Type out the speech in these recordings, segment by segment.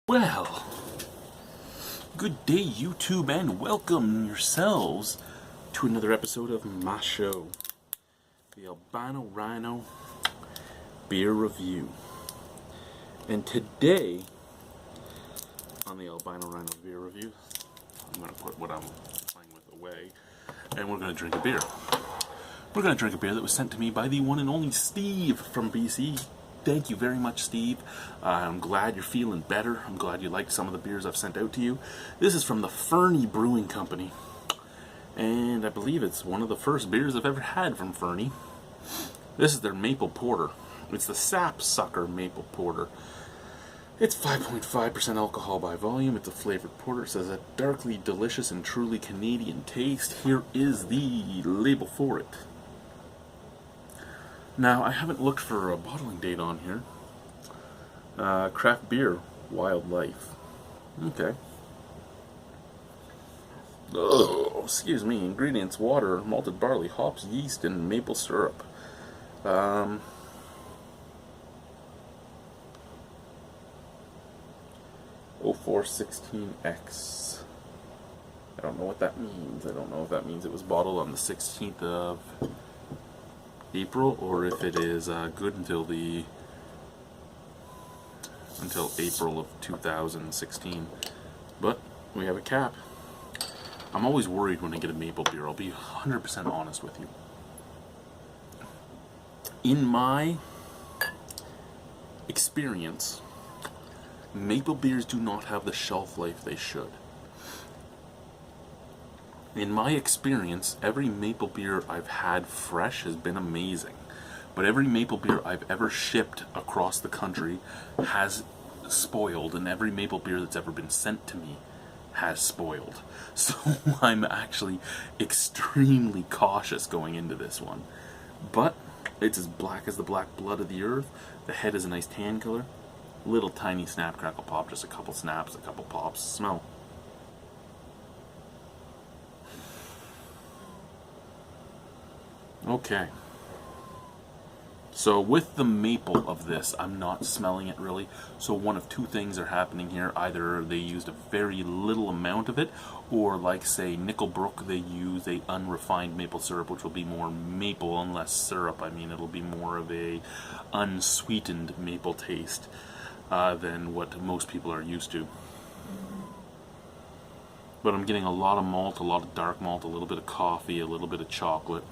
Well, good day YouTube and welcome yourselves to another episode of my show, the Albino Rhino Beer Review. And today, on the Albino Rhino Beer Review, I'm going to put what I'm playing with away, and we're going to drink a beer. We're going to drink a beer that was sent to me by the one and only Steve from BC. Thank you very much, Steve. I'm glad you're feeling better. I'm glad you liked some of the beers I've sent out to you. This is from the Fernie Brewing Company. And I believe it's one of the first beers I've ever had from Fernie. This is their Maple Porter. It's the Sapsucker Maple Porter. It's 5.5% alcohol by volume. It's a flavored porter. It says a darkly delicious and truly Canadian taste. Here is the label for it. Now, I haven't looked for a bottling date on here. Craft beer, wildlife. Okay. Oh, excuse me. Ingredients: water, malted barley, hops, yeast, and maple syrup. 0416X. I don't know what that means. I don't know if that means it was bottled on the 16th of April, or if it is good until April of 2016. But we have a cap. I'm always worried when I get a maple beer. I'll be 100% honest with you. In my experience, maple beers do not have the shelf life they should. In my experience, every maple beer I've had fresh has been amazing. But every maple beer I've ever shipped across the country has spoiled, and every maple beer that's ever been sent to me has spoiled. So I'm actually extremely cautious going into this one. But it's as black as the black blood of the earth. The head is a nice tan color. Little tiny snap, crackle, pop, just a couple snaps, a couple pops. Smell. Okay, so with the maple of this, I'm not smelling it really, so one of two things are happening here. Either they used a very little amount of it, or like say Nickelbrook, they use a unrefined maple syrup, which will be more maple and less syrup. I mean, it'll be more of a unsweetened maple taste than what most people are used to. But I'm getting a lot of malt, a lot of dark malt, a little bit of coffee, a little bit of chocolate.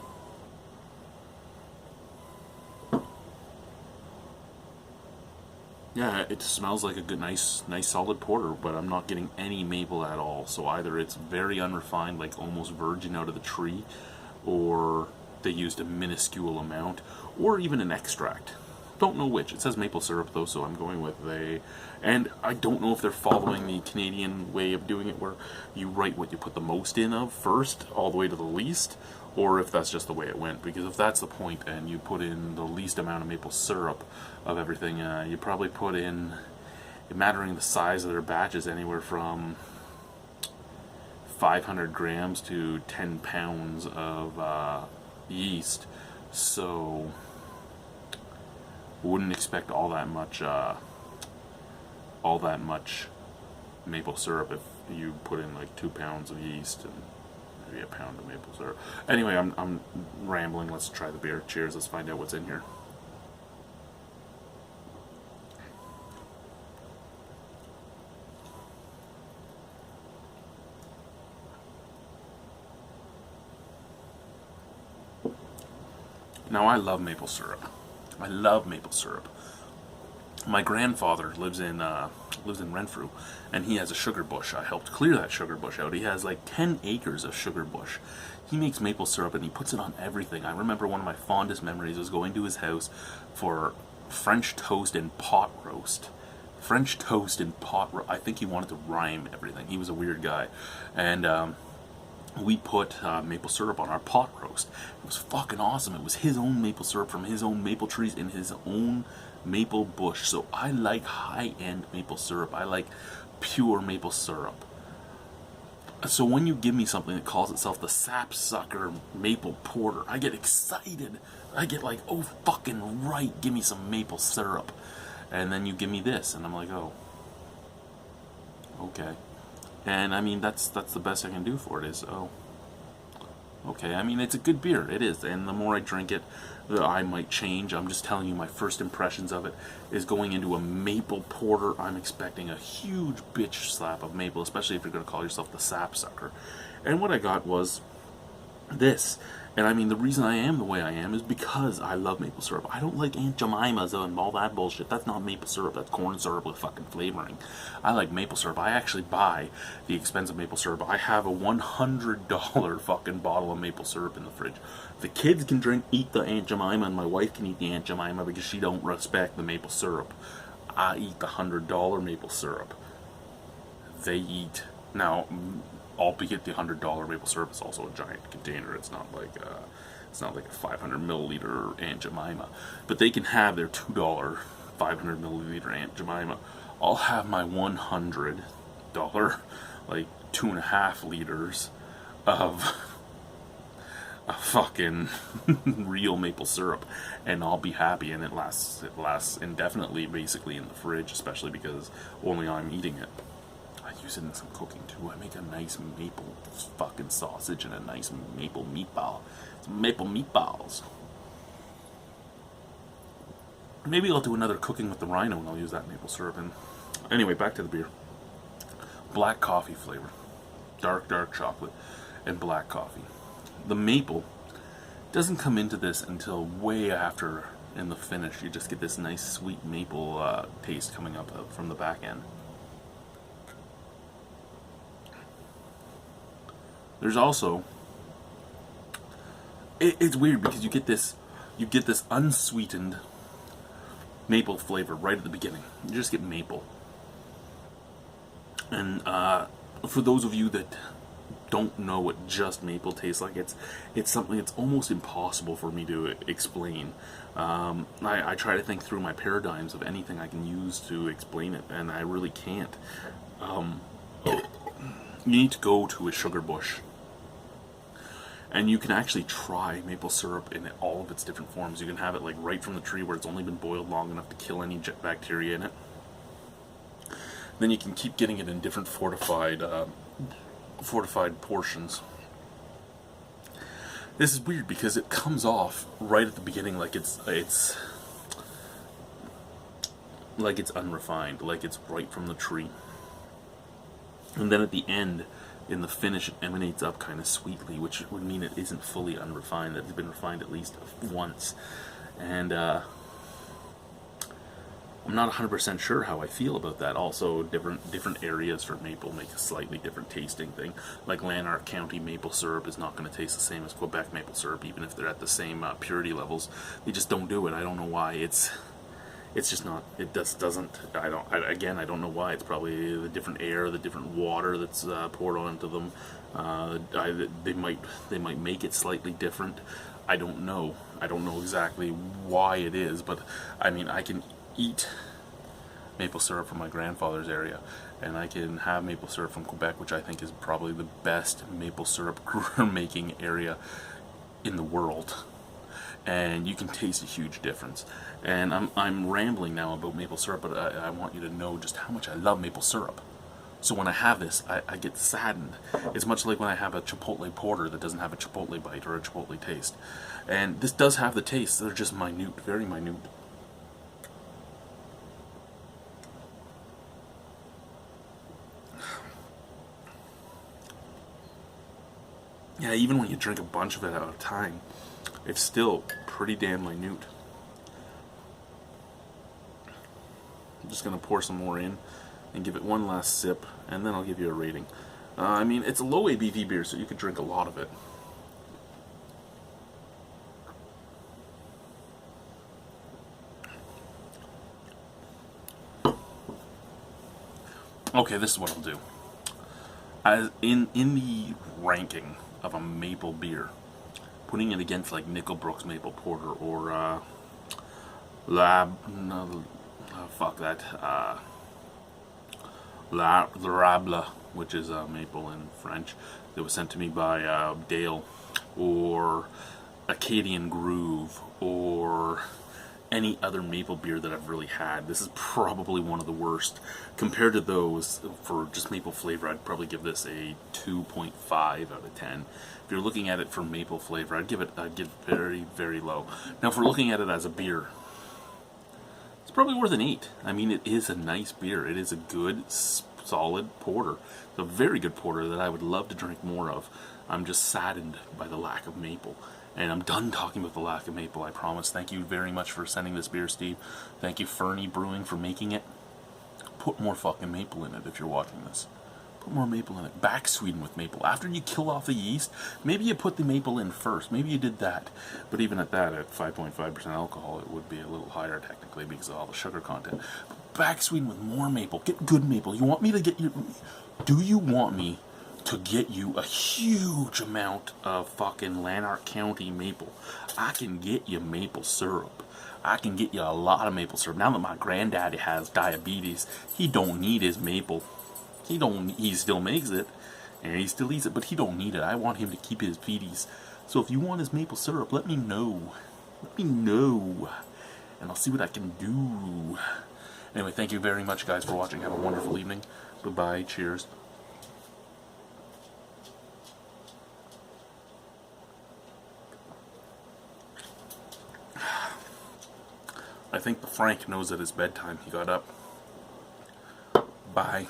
Yeah, it smells like a good, nice solid porter, but I'm not getting any maple at all. So either it's very unrefined, like almost virgin out of the tree, or they used a minuscule amount, or even an extract. Don't know which. It says maple syrup though, so I'm going with they. And I don't know if they're following the Canadian way of doing it, where you write what you put the most in of first, all the way to the least, or if that's just the way it went. Because if that's the point, and you put in the least amount of maple syrup of everything, you probably put in, mattering the size of their batches, anywhere from 500 grams to 10 pounds of yeast. So wouldn't expect all that much maple syrup if you put in like 2 pounds of yeast and maybe a pound of maple syrup. Anyway, I'm rambling. Let's try the beer. Cheers. Let's find out what's in here. Now, I love maple syrup. I love maple syrup. My grandfather lives in Renfrew, and he has a sugar bush. I helped clear that sugar bush out. He has like 10 acres of sugar bush. He makes maple syrup and he puts it on everything. I remember one of my fondest memories was going to his house for French toast and pot roast. French toast and pot roast. I think he wanted to rhyme everything. He was a weird guy. And we put maple syrup on our pot roast. It was fucking awesome. It was his own maple syrup from his own maple trees in his own maple bush. So I like high-end maple syrup. I like pure maple syrup. So when you give me something that calls itself the Sapsucker Maple Porter, I get excited. I get like, oh fucking right, give me some maple syrup. And then you give me this, and I'm like, oh, okay. And I mean, that's the best I can do for it is, oh, okay. I mean, it's a good beer, it is. And the more I drink it, I might change. I'm just telling you, my first impressions of it is going into a maple porter. I'm expecting a huge bitch slap of maple, especially if you're going to call yourself the sapsucker. And what I got was this. And I mean, the reason I am the way I am is because I love maple syrup. I don't like Aunt Jemima's and all that bullshit. That's not maple syrup. That's corn syrup with fucking flavoring. I like maple syrup. I actually buy the expensive maple syrup. I have a $100 fucking bottle of maple syrup in the fridge. The kids can eat the Aunt Jemima, and my wife can eat the Aunt Jemima because she don't respect the maple syrup. I eat the $100 maple syrup. They eat... Now, albeit the $100 maple syrup is also a giant container. It's not like a 500 milliliter Aunt Jemima, but they can have their $2 500 milliliter Aunt Jemima. I'll have my $100 like 2.5 liters of a fucking real maple syrup, and I'll be happy. And it lasts indefinitely, basically, in the fridge, especially because only I'm eating it. I use it in some cooking too. I make a nice maple fucking sausage and a nice maple meatball. Some maple meatballs. Maybe I'll do another cooking with the Rhino and I'll use that maple syrup. And anyway, back to the beer. Black coffee flavor. Dark chocolate and black coffee. The maple doesn't come into this until way after in the finish. You just get this nice sweet maple taste coming up from the back end. There's also, it's weird because you get this unsweetened maple flavor right at the beginning. You just get maple. And for those of you that don't know what just maple tastes like, it's something that's almost impossible for me to explain. I try to think through my paradigms of anything I can use to explain it, and I really can't. You need to go to a sugar bush, and you can actually try maple syrup in all of its different forms. You can have it like right from the tree where it's only been boiled long enough to kill any bacteria in it. Then you can keep getting it in different fortified portions. This is weird because it comes off right at the beginning like it's unrefined, like it's right from the tree. And then at the end, in the finish, it emanates up kind of sweetly, which would mean it isn't fully unrefined, that it's been refined at least once. And I'm not 100% sure how I feel about that. Also, different areas for maple make a slightly different tasting thing. Like Lanark County maple syrup is not going to taste the same as Quebec maple syrup, even if they're at the same purity levels. They just don't do it. I don't know why. It's just not. It just doesn't. I don't know why. It's probably the different air, the different water that's poured onto them. They might make it slightly different. I don't know. I don't know exactly why it is, but I mean, I can eat maple syrup from my grandfather's area, and I can have maple syrup from Quebec, which I think is probably the best maple syrup making area in the world. And you can taste a huge difference. And I'm rambling now about maple syrup, but I want you to know just how much I love maple syrup. So when I have this, I get saddened. It's much like when I have a Chipotle porter that doesn't have a Chipotle bite or a Chipotle taste. And this does have the taste. They're just minute, very minute. Yeah, even when you drink a bunch of it at a time, it's still pretty damn minute. I'm just going to pour some more in and give it one last sip, and then I'll give you a rating. I mean, it's a low ABV beer, so you could drink a lot of it. Okay, this is what I'll do. As in the ranking of a maple beer, putting it against like Nickelbrook's Maple Porter or L'Arable, which is maple in French, that was sent to me by Dale, or Acadian Groove, or any other maple beer that I've really had. This is probably one of the worst. Compared to those, for just maple flavor, I'd probably give this a 2.5 out of 10. If you're looking at it for maple flavor, I'd give it very, very low. Now, if we're looking at it as a beer, it's probably worth an 8. I mean, it is a nice beer. It is a good, solid porter. It's a very good porter that I would love to drink more of. I'm just saddened by the lack of maple. And I'm done talking about the lack of maple, I promise. Thank you very much for sending this beer, Steve. Thank you, Fernie Brewing, for making it. Put more fucking maple in it if you're watching this. Put more maple in it. Back sweeten with maple. After you kill off the yeast, maybe you put the maple in first. Maybe you did that. But even at that, at 5.5% alcohol, it would be a little higher technically because of all the sugar content. Back sweeten with more maple. Get good maple. You want me to get you... Do you want me to get you a huge amount of fucking Lanark County maple? I can get you maple syrup. I can get you a lot of maple syrup. Now that my granddaddy has diabetes, he don't need his maple. He still makes it, and he still eats it, but he don't need it. I want him to keep his feeties. So if you want his maple syrup, let me know. Let me know. And I'll see what I can do. Anyway, thank you very much, guys, for watching. Have a wonderful evening. Goodbye. Cheers. I think the Frank knows that it's bedtime. He got up. Bye.